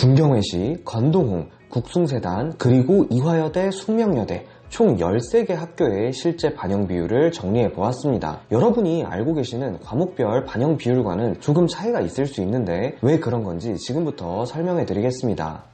중경외시, 건동홍, 국숭세단, 그리고 이화여대, 숙명여대 총 13개 학교의 실제 반영 비율을 정리해 보았습니다. 여러분이 알고 계시는 과목별 반영 비율과는 조금 차이가 있을 수 있는데 왜 그런 건지 지금부터 설명해 드리겠습니다.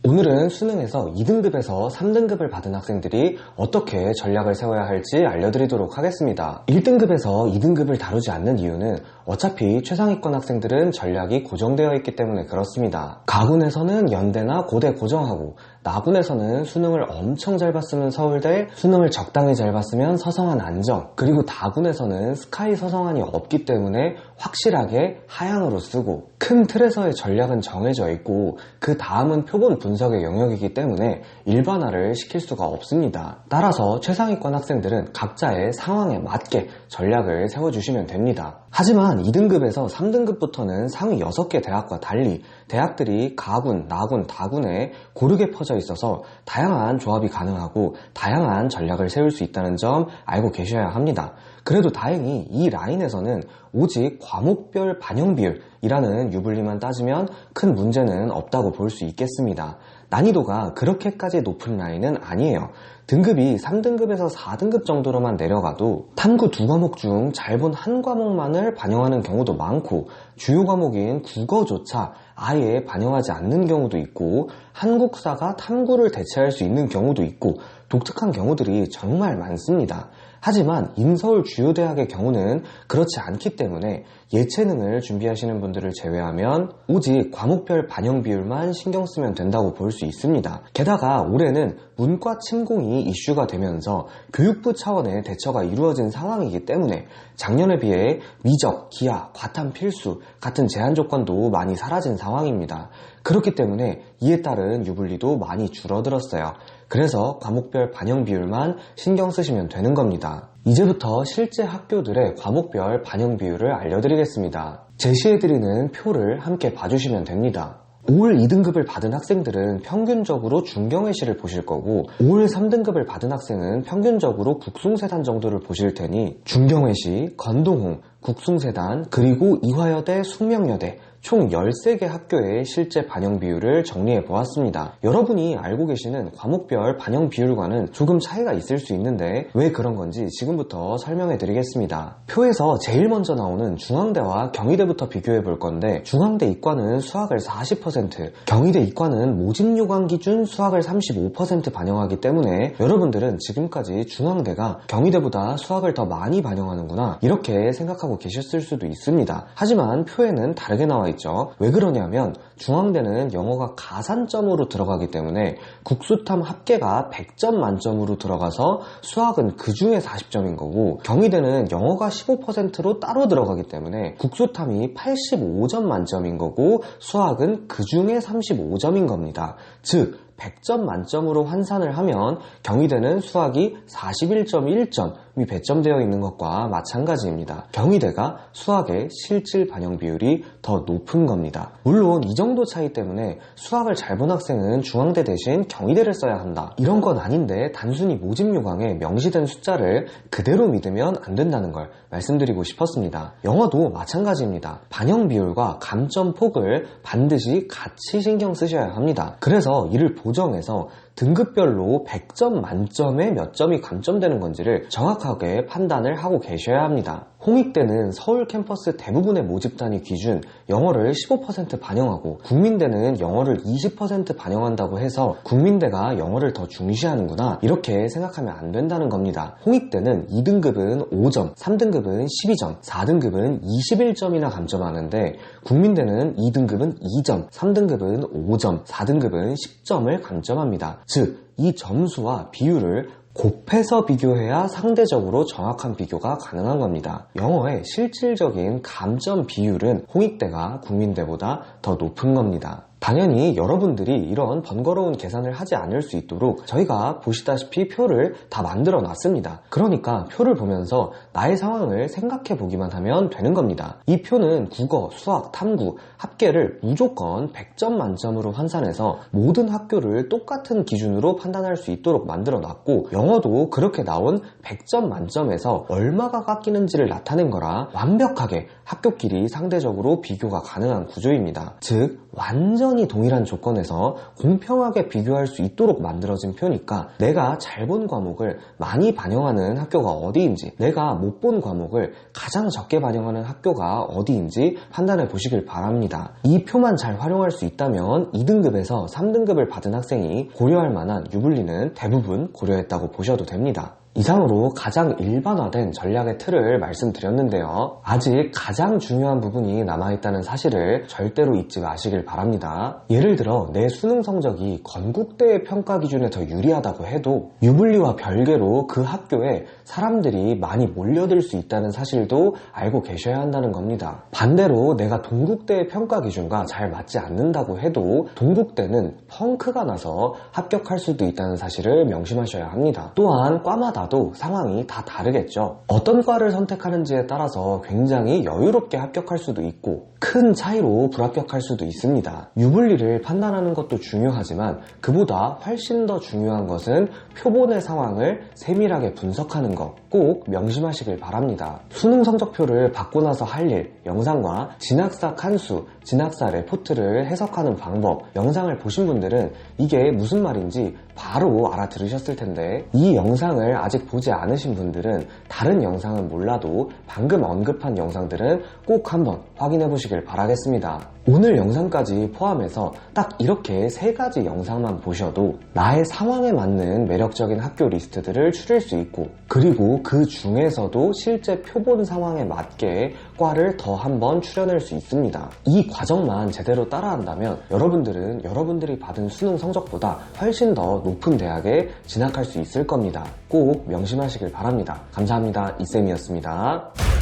오늘은 수능에서 2등급에서 3등급을 받은 학생들이 어떻게 전략을 세워야 할지 알려드리도록 하겠습니다. 1등급에서 2등급을 다루지 않는 이유는 어차피 최상위권 학생들은 전략이 고정되어 있기 때문에 그렇습니다. 가군에서는 연대나 고대 고정하고, 나군에서는 수능을 엄청 잘 봤으면 서울대, 수능을 적당히 잘 봤으면 서성한 안정, 그리고 다군에서는 스카이 서성한이 없기 때문에 확실하게 하향으로 쓰고, 큰 틀에서의 전략은 정해져 있고 그 다음은 표본 분석의 영역이기 때문에 일반화를 시킬 수가 없습니다. 따라서 최상위권 학생들은 각자의 상황에 맞게 전략을 세워주시면 됩니다. 하지만 2등급에서 3등급부터는 상위 6개 대학과 달리 대학들이 가군, 나군, 다군에 고르게 퍼져 있어서 다양한 조합이 가능하고 다양한 전략을 세울 수 있다는 점 알고 계셔야 합니다. 그래도 다행히 이 라인에서는 오직 과목별 반영 비율이라는 유불리만 따지면 큰 문제는 없다고 볼 수 있겠습니다. 난이도가 그렇게까지 높은 라인은 아니에요. 등급이 3등급에서 4등급 정도로만 내려가도 탐구 2과목 중 잘 본 한 과목만을 반영하는 경우도 많고, 주요 과목인 국어조차 아예 반영하지 않는 경우도 있고, 한국사가 탐구를 대체할 수 있는 경우도 있고, 독특한 경우들이 정말 많습니다. 하지만 인서울 주요 대학의 경우는 그렇지 않기 때문에 예체능을 준비하시는 분들을 제외하면 오직 과목별 반영 비율만 신경 쓰면 된다고 볼 수 있습니다. 게다가 올해는 문과 침공이 이슈가 되면서 교육부 차원의 대처가 이루어진 상황이기 때문에 작년에 비해 미적, 기하, 과탐 필수 같은 제한 조건도 많이 사라진 상황입니다. 그렇기 때문에 이에 따른 유불리도 많이 줄어들었어요. 그래서 과목별 반영 비율만 신경 쓰시면 되는 겁니다. 이제부터 실제 학교들의 과목별 반영 비율을 알려드리겠습니다. 제시해드리는 표를 함께 봐주시면 됩니다. 5월 2등급을 받은 학생들은 평균적으로 중경외시를 보실 거고, 5월 3등급을 받은 학생은 평균적으로 국숭세단 정도를 보실 테니 중경외시, 건동홍, 국숭세단, 그리고 이화여대, 숙명여대 총 13개 학교의 실제 반영 비율을 정리해 보았습니다. 여러분이 알고 계시는 과목별 반영 비율과는 조금 차이가 있을 수 있는데 왜 그런 건지 지금부터 설명해 드리겠습니다. 표에서 제일 먼저 나오는 중앙대와 경희대부터 비교해 볼 건데, 중앙대 이과는 수학을 40%, 경희대 이과는 모집 요강 기준 수학을 35% 반영하기 때문에 여러분들은 지금까지 중앙대가 경희대보다 수학을 더 많이 반영하는구나 이렇게 생각하고 계셨을 수도 있습니다. 하지만 표에는 다르게 나와 있죠. 왜 그러냐면 중앙대는 영어가 가산점으로 들어가기 때문에 국수탐 합계가 100점 만점으로 들어가서 수학은 그 중에 40점인 거고, 경희대는 영어가 15%로 따로 들어가기 때문에 국수탐이 85점 만점인 거고 수학은 그 중에 35점인 겁니다. 즉 100점 만점으로 환산을 하면 경희대는 수학이 41.1점이 배점되어 있는 것과 마찬가지입니다. 경희대가 수학의 실질 반영 비율이 더 높은 겁니다. 물론 이 정도 차이 때문에 수학을 잘 본 학생은 중앙대 대신 경희대를 써야 한다 이런 건 아닌데, 단순히 모집 요강에 명시된 숫자를 그대로 믿으면 안 된다는 걸 말씀드리고 싶었습니다. 영어도 마찬가지입니다. 반영 비율과 감점 폭을 반드시 같이 신경 쓰셔야 합니다. 그래서 이를 보정해서 등급별로 100점 만점에 몇 점이 감점되는 건지를 정확하게 판단을 하고 계셔야 합니다. 홍익대는 서울 캠퍼스 대부분의 모집단위 기준 영어를 15% 반영하고, 국민대는 영어를 20% 반영한다고 해서 국민대가 영어를 더 중시하는구나 이렇게 생각하면 안 된다는 겁니다. 홍익대는 2등급은 5점, 3등급은 12점, 4등급은 21점이나 감점하는데, 국민대는 2등급은 2점, 3등급은 5점, 4등급은 10점을 감점합니다. 즉, 이 점수와 비율을 곱해서 비교해야 상대적으로 정확한 비교가 가능한 겁니다. 영어의 실질적인 감점 비율은 홍익대가 국민대보다 더 높은 겁니다. 당연히 여러분들이 이런 번거로운 계산을 하지 않을 수 있도록 저희가 보시다시피 표를 다 만들어 놨습니다. 그러니까 표를 보면서 나의 상황을 생각해 보기만 하면 되는 겁니다. 이 표는 국어, 수학, 탐구, 합계를 무조건 100점 만점으로 환산해서 모든 학교를 똑같은 기준으로 판단할 수 있도록 만들어 놨고, 영어도 그렇게 나온 100점 만점에서 얼마가 깎이는지를 나타낸 거라 완벽하게 학교끼리 상대적으로 비교가 가능한 구조입니다. 즉 완전히 동일한 조건에서 공평하게 비교할 수 있도록 만들어진 표니까 내가 잘 본 과목을 많이 반영하는 학교가 어디인지, 내가 못 본 과목을 가장 적게 반영하는 학교가 어디인지 판단해 보시길 바랍니다. 이 표만 잘 활용할 수 있다면 2등급에서 3등급을 받은 학생이 고려할 만한 유불리는 대부분 고려했다고 보셔도 됩니다. 이상으로 가장 일반화된 전략의 틀을 말씀드렸는데요. 아직 가장 중요한 부분이 남아있다는 사실을 절대로 잊지 마시길 바랍니다. 예를 들어 내 수능 성적이 건국대의 평가 기준에 더 유리하다고 해도 유불리와 별개로 그 학교에 사람들이 많이 몰려들 수 있다는 사실도 알고 계셔야 한다는 겁니다. 반대로 내가 동국대의 평가 기준과 잘 맞지 않는다고 해도 동국대는 펑크가 나서 합격할 수도 있다는 사실을 명심하셔야 합니다. 또한 과마다 도 상황이 다 다르겠죠. 어떤 과를 선택하는지에 따라서 굉장히 여유롭게 합격할 수도 있고 큰 차이로 불합격할 수도 있습니다. 유불리를 판단하는 것도 중요하지만 그보다 훨씬 더 중요한 것은 표본의 상황을 세밀하게 분석하는 것, 꼭 명심하시길 바랍니다. 수능 성적표를 받고 나서 할 일, 영상과 진학사 칸수, 진학사 레포트를 해석하는 방법, 영상을 보신 분들은 이게 무슨 말인지 바로 알아들으셨을 텐데, 이 영상을 아직 보지 않으신 분들은 다른 영상은 몰라도 방금 언급한 영상들은 꼭 한번 확인해 보시길 바라겠습니다. 오늘 영상까지 포함해서 딱 이렇게 3가지 영상만 보셔도 나의 상황에 맞는 매력적인 학교 리스트들을 추릴 수 있고, 그리고 그 중에서도 실제 표본 상황에 맞게 과를 더 한번 추려낼 수 있습니다. 이 과정만 제대로 따라한다면 여러분들은 여러분들이 받은 수능 성적보다 훨씬 더 높은 대학에 진학할 수 있을 겁니다. 꼭 명심하시길 바랍니다. 감사합니다. 이쌤이었습니다.